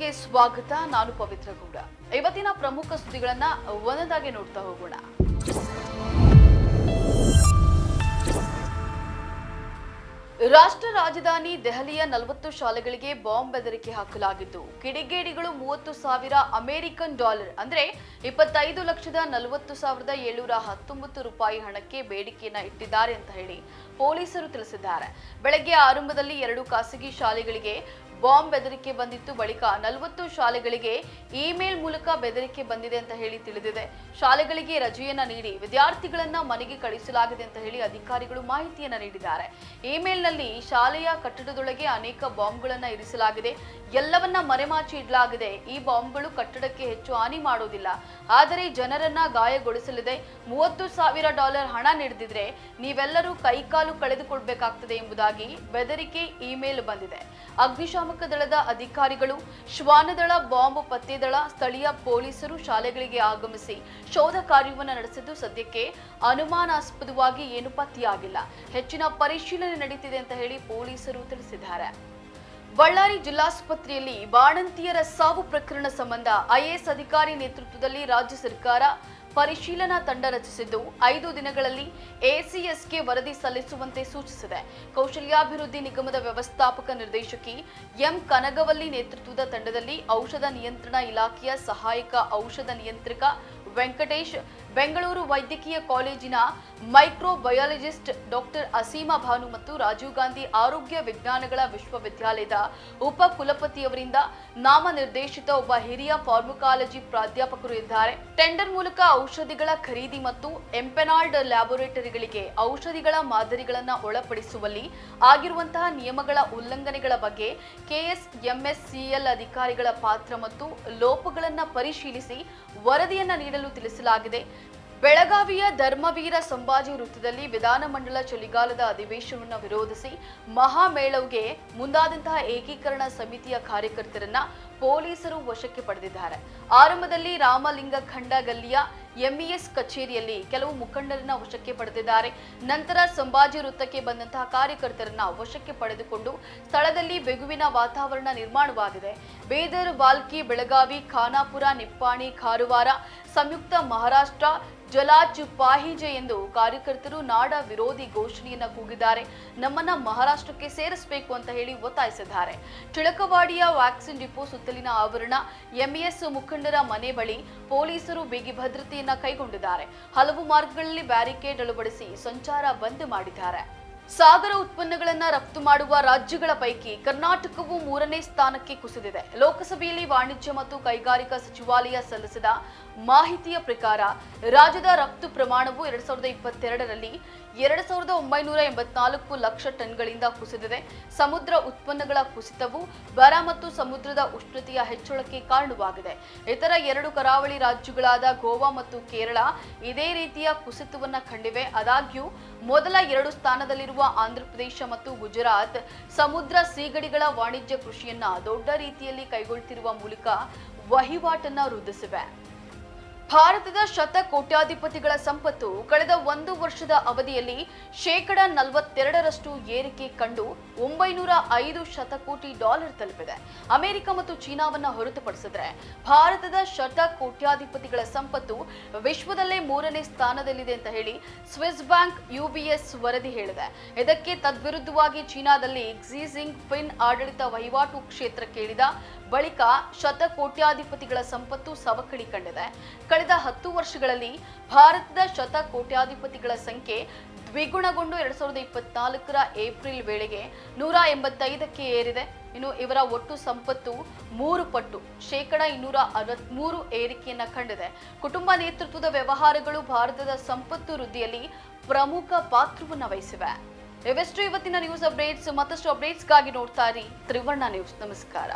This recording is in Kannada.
ಗೆ ಸ್ವಾಗತ. ನಾನು ಪವಿತ್ರ ಗೌಡ. ಇವತ್ತಿನ ಪ್ರಮುಖ ಸುದ್ದಿಗಳನ್ನ ಒಂದೊಂದಾಗಿ ನೋಡ್ತಾ ಹೋಗೋಣ. ರಾಷ್ಟ್ರ ರಾಜಧಾನಿ ದೆಹಲಿಯ 40 ಶಾಲೆಗಳಿಗೆ ಬಾಂಬ್ ಬೆದರಿಕೆ ಹಾಕಲಾಗಿದ್ದು, ಕಿಡಿಗೇಡಿಗಳು 30,000 ಅಮೆರಿಕನ್ ಡಾಲರ್ ಅಂದ್ರೆ 25,40,719 ರೂಪಾಯಿ ಹಣಕ್ಕೆ ಬೇಡಿಕೆಯನ್ನ ಇಟ್ಟಿದ್ದಾರೆ ಅಂತ ಹೇಳಿ ಪೊಲೀಸರು ತಿಳಿಸಿದ್ದಾರೆ. ಬೆಳಗ್ಗೆ ಆರಂಭದಲ್ಲಿ 2 ಖಾಸಗಿ ಶಾಲೆಗಳಿಗೆ ಬಾಂಬ್ ಬೆದರಿಕೆ ಬಂದಿತ್ತು. ಬಳಿಕ 40 ಶಾಲೆಗಳಿಗೆ ಇಮೇಲ್ ಮೂಲಕ ಬೆದರಿಕೆ ಬಂದಿದೆ ಅಂತ ಹೇಳಿ ತಿಳಿದಿದೆ. ಶಾಲೆಗಳಿಗೆ ರಜೆಯನ್ನ ನೀಡಿ ವಿದ್ಯಾರ್ಥಿಗಳನ್ನ ಮನೆಗೆ ಕಳಿಸಲಾಗಿದೆ ಅಂತ ಹೇಳಿ ಅಧಿಕಾರಿಗಳು ಮಾಹಿತಿಯನ್ನ ನೀಡಿದ್ದಾರೆ. ಇಮೇಲ್ನಲ್ಲಿ ಶಾಲೆಯ ಕಟ್ಟಡದೊಳಗೆ ಅನೇಕ ಬಾಂಬ್ಗಳನ್ನ ಇರಿಸಲಾಗಿದೆ, ಎಲ್ಲವನ್ನ ಮರೆಮಾಚಿ ಇಡಲಾಗಿದೆ. ಈ ಬಾಂಬ್ಗಳು ಕಟ್ಟಡಕ್ಕೆ ಹೆಚ್ಚು ಹಾನಿ ಮಾಡೋದಿಲ್ಲ, ಆದರೆ ಜನರನ್ನ ಗಾಯಗೊಳಿಸಲಿದೆ. $30,000 ಹಣ ನೀಡದಿದ್ರೆ ನೀವೆಲ್ಲರೂ ಕೈಕಾಲು ಕಳೆದುಕೊಳ್ಬೇಕಾಗ್ತದೆ ಎಂಬುದಾಗಿ ಬೆದರಿಕೆ ಇಮೇಲ್ ಬಂದಿದೆ. ಅಗ್ನಿಶಾಮಕ ದಳದ ಅಧಿಕಾರಿಗಳು, ಶ್ವಾನದಳ, ಬಾಂಬ್ ಪತ್ತೆ ದಳ, ಸ್ಥಳೀಯ ಪೊಲೀಸರು ಶಾಲೆಗಳಿಗೆ ಆಗಮಿಸಿ ಶೋಧ ಕಾರ್ಯವನ್ನು ನಡೆಸಿದ್ದು, ಸದ್ಯಕ್ಕೆ ಅನುಮಾನಾಸ್ಪದವಾಗಿ ಏನು ಪತ್ತೆಯಾಗಿಲ್ಲ. ಹೆಚ್ಚಿನ ಪರಿಶೀಲನೆ ನಡೀತಿದೆ ಅಂತ ಹೇಳಿ ಪೊಲೀಸರು ತಿಳಿಸಿದ್ದಾರೆ. ಬಳ್ಳಾರಿ ಜಿಲ್ಲಾಸ್ಪತ್ರೆಯಲ್ಲಿ ಬಾಣಂತಿಯರ ಸಾವು ಪ್ರಕರಣ ಸಂಬಂಧ ಐಎಎಸ್ ಅಧಿಕಾರಿ ನೇತೃತ್ವದಲ್ಲಿ ರಾಜ್ಯ ಸರ್ಕಾರ ಪರಿಶೀಲನಾ ತಂಡ ರಚಿಸಿದ್ದು, 5 ದಿನಗಳಲ್ಲಿ ಎಸಿಎಸ್ಗೆ ವರದಿ ಸಲ್ಲಿಸುವಂತೆ ಸೂಚಿಸಿದೆ. ಕೌಶಲ್ಯಾಭಿವೃದ್ಧಿ ನಿಗಮದ ವ್ಯವಸ್ಥಾಪಕ ನಿರ್ದೇಶಕಿ ಎಂ ಕನಗವಲ್ಲಿ ನೇತೃತ್ವದ ತಂಡದಲ್ಲಿ ಔಷಧ ನಿಯಂತ್ರಣ ಇಲಾಖೆಯ ಸಹಾಯಕ ಔಷಧ ನಿಯಂತ್ರಕ ವೆಂಕಟೇಶ್, ಬೆಂಗಳೂರು ವೈದ್ಯಕೀಯ ಕಾಲೇಜಿನ ಮೈಕ್ರೋಬಯಾಲಜಿಸ್ಟ್ ಡಾಕ್ಟರ್ ಅಸೀಮಾ ಭಾನು ಮತ್ತು ರಾಜೀವ್ ಗಾಂಧಿ ಆರೋಗ್ಯ ವಿಜ್ಞಾನಗಳ ವಿಶ್ವವಿದ್ಯಾಲಯದ ಉಪ ಕುಲಪತಿಯವರಿಂದ ನಾಮನಿರ್ದೇಶಿತ ಒಬ್ಬ ಹಿರಿಯ ಫಾರ್ಮಕಾಲಜಿ ಪ್ರಾಧ್ಯಾಪಕರು ಇದ್ದಾರೆ. ಟೆಂಡರ್ ಮೂಲಕ ಔಷಧಿಗಳ ಖರೀದಿ ಮತ್ತು ಎಂಪೆನಾಲ್ಡ್ ಲ್ಯಾಬೋರೇಟರಿಗಳಿಗೆ ಔಷಧಿಗಳ ಮಾದರಿಗಳನ್ನು ಒಳಪಡಿಸುವಲ್ಲಿ ಆಗಿರುವಂತಹ ನಿಯಮಗಳ ಉಲ್ಲಂಘನೆಗಳ ಬಗ್ಗೆ ಕೆಎಸ್ಎಂಎಸ್ಸಿಎಲ್ ಅಧಿಕಾರಿಗಳ ಪಾತ್ರ ಮತ್ತು ಲೋಪಗಳನ್ನು ಪರಿಶೀಲಿಸಿ ವರದಿಯನ್ನ ನೀಡಲು ತಿಳಿಸಲಾಗಿದೆ. ಬೆಳಗಾವಿಯ ಧರ್ಮವೀರ ಸಂಭಾಜಿ ವೃತ್ತದಲ್ಲಿ ವಿಧಾನಮಂಡಲ ಚಳಿಗಾಲದ ಅಧಿವೇಶನವನ್ನು ವಿರೋಧಿಸಿ ಮಹಾಮೇಳವ್ಗೆ ಮುಂದಾದಂತಹ ಏಕೀಕರಣ ಸಮಿತಿಯ ಕಾರ್ಯಕರ್ತರನ್ನ ಪೊಲೀಸರು ವಶಕ್ಕೆ ಪಡೆದಿದ್ದಾರೆ. ಆರಂಭದಲ್ಲಿ ರಾಮಲಿಂಗ ಖಂಡ ಗಲ್ಲಿಯ ಎಂಇಎಸ್ ಕಚೇರಿಯಲ್ಲಿ ಕೆಲವು ಮುಖಂಡರನ್ನ ವಶಕ್ಕೆ ಪಡೆದಿದ್ದಾರೆ. ನಂತರ ಸಂಭಾಜಿ ವೃತ್ತಕ್ಕೆ ಬಂದಂತಹ ಕಾರ್ಯಕರ್ತರನ್ನ ವಶಕ್ಕೆ ಪಡೆದುಕೊಂಡು ಸ್ಥಳದಲ್ಲಿ ಬೆಗುವಿನ ವಾತಾವರಣ ನಿರ್ಮಾಣವಾಗಿದೆ. ಬೀದರ್, ಬಾಲ್ಕಿ, ಬೆಳಗಾವಿ, ಖಾನಾಪುರ, ನಿಪ್ಪಾಣಿ, ಕಾರವಾರ, ಸಂಯುಕ್ತ ಮಹಾರಾಷ್ಟ್ರ, ಜಲಾಜ್ ಪಾಹಿಜೆ ಎಂದು ಕಾರ್ಯಕರ್ತರು ನಾಡ ವಿರೋಧಿ ಘೋಷಣೆಯನ್ನ ಕೂಗಿದ್ದಾರೆ. ನಮ್ಮನ್ನ ಮಹಾರಾಷ್ಟ್ರಕ್ಕೆ ಸೇರಿಸಬೇಕು ಅಂತ ಹೇಳಿ ಒತ್ತಾಯಿಸಿದ್ದಾರೆ. ಚಿಳಕವಾಡಿಯ ವ್ಯಾಕ್ಸಿನ್ ಡಿಪೋ ಸುತ್ತಲಿನ ಆವರಣ, ಎಂಇಎಸ್ ಮುಖಂಡರ ಮನೆ ಬಳಿ ಪೊಲೀಸರು ಬಿಗಿ ಭದ್ರತೆಯನ್ನ ಕೈಗೊಂಡಿದ್ದಾರೆ. ಹಲವು ಮಾರ್ಗಗಳಲ್ಲಿ ಬ್ಯಾರಿಕೇಡ್ ಅಳವಡಿಸಿ ಸಂಚಾರ ಬಂದ್ ಮಾಡಿದ್ದಾರೆ. ಸಾಗರ ಉತ್ಪನ್ನಗಳನ್ನ ರಫ್ತು ಮಾಡುವ ರಾಜ್ಯಗಳ ಪೈಕಿ ಕರ್ನಾಟಕವು 3ನೇ ಸ್ಥಾನಕ್ಕೆ ಕುಸಿದಿದೆ. ಲೋಕಸಭೆಯಲ್ಲಿ ವಾಣಿಜ್ಯ ಮತ್ತು ಕೈಗಾರಿಕಾ ಸಚಿವಾಲಯ ಸಲ್ಲಿಸಿದ ಮಾಹಿತಿಯ ಪ್ರಕಾರ ರಾಜ್ಯದ ರಫ್ತು ಪ್ರಮಾಣವು 2022ರಲ್ಲಿ 2,984 ಲಕ್ಷ ಟನ್ಗಳಿಂದ ಕುಸಿದಿದೆ. ಸಮುದ್ರ ಉತ್ಪನ್ನಗಳ ಕುಸಿತವು ಬರ ಮತ್ತು ಸಮುದ್ರದ ಉಷ್ಣತೆಯ ಹೆಚ್ಚಳಕ್ಕೆ ಕಾರಣವಾಗಿದೆ. ಇತರ 2 ಕರಾವಳಿ ರಾಜ್ಯಗಳಾದ ಗೋವಾ ಮತ್ತು ಕೇರಳ ಇದೇ ರೀತಿಯ ಕುಸಿತವನ್ನ ಕಂಡಿವೆ. ಆದಾಗ್ಯೂ ಮೊದಲ 2 ಸ್ಥಾನದಲ್ಲಿರುವ ಆಂಧ್ರಪ್ರದೇಶ ಮತ್ತು ಗುಜರಾತ್ ಸಮುದ್ರ ಸೀಗಡಿಗಳ ವಾಣಿಜ್ಯ ಕೃಷಿಯನ್ನ ದೊಡ್ಡ ರೀತಿಯಲ್ಲಿ ಕೈಗೊಳ್ಳುತ್ತಿರುವ ಮೂಲಕ ವಹಿವಾಟನ್ನ ವೃದ್ಧಿಸಿವೆ. ಭಾರತದ ಶತಕೋಟ್ಯಾಧಿಪತಿಗಳ ಸಂಪತ್ತು ಕಳೆದ 1 ವರ್ಷದ ಅವಧಿಯಲ್ಲಿ $42 ಏರಿಕೆ ಕಂಡು $905 ಶತಕೋಟಿ ತಲುಪಿದೆ. ಅಮೆರಿಕ ಮತ್ತು ಚೀನಾವನ್ನ ಹೊರತುಪಡಿಸಿದ್ರೆ ಭಾರತದ ಶತಕೋಟ್ಯಾಧಿಪತಿಗಳ ಸಂಪತ್ತು ವಿಶ್ವದಲ್ಲೇ 3ನೇ ಸ್ಥಾನದಲ್ಲಿದೆ ಅಂತ ಹೇಳಿ ಸ್ವಿಸ್ ಬ್ಯಾಂಕ್ ಯುಬಿಎಸ್ ವರದಿ ಹೇಳಿದೆ. ಇದಕ್ಕೆ ತದ್ವಿರುದ್ಧವಾಗಿ ಚೀನಾದಲ್ಲಿ ಕ್ಸಿ ಜಿನ್ಪಿಂಗ್ ಆಡಳಿತ ವಹಿವಾಟು ಕ್ಷೇತ್ರಕ್ಕೆ ಇಳಿದ ಬಳಿಕ ಶತಕೋಟ್ಯಾಧಿಪತಿಗಳ ಸಂಪತ್ತು ಸವಕಳಿ ಕಂಡಿದೆ. ಕಳೆದ 10 ವರ್ಷಗಳಲ್ಲಿ ಭಾರತದ ಶತಕೋಟ್ಯಾಧಿಪತಿಗಳ ಸಂಖ್ಯೆ ದ್ವಿಗುಣಗೊಂಡು 2024ರ ಏಪ್ರಿಲ್ ವೇಳೆಗೆ 185ಕ್ಕೆ ಏರಿದೆ. ಇನ್ನು ಇವರ ಒಟ್ಟು ಸಂಪತ್ತು 3 ಪಟ್ಟು $263 ಏರಿಕೆಯನ್ನ ಕಂಡಿದೆ. ಕುಟುಂಬ ನೇತೃತ್ವದ ವ್ಯವಹಾರಗಳು ಭಾರತದ ಸಂಪತ್ತು ವೃದ್ಧಿಯಲ್ಲಿ ಪ್ರಮುಖ ಪಾತ್ರವನ್ನು ವಹಿಸಿವೆ. ಇವೆಷ್ಟು ಇವತ್ತಿನ ನ್ಯೂಸ್ ಅಪ್ಡೇಟ್ಸ್. ಮತ್ತಷ್ಟು ಅಪ್ಡೇಟ್ಸ್ಗಾಗಿ ನೋಡ್ತಾ ಇರಿ ತ್ರಿವರ್ಣ ನ್ಯೂಸ್. ನಮಸ್ಕಾರ.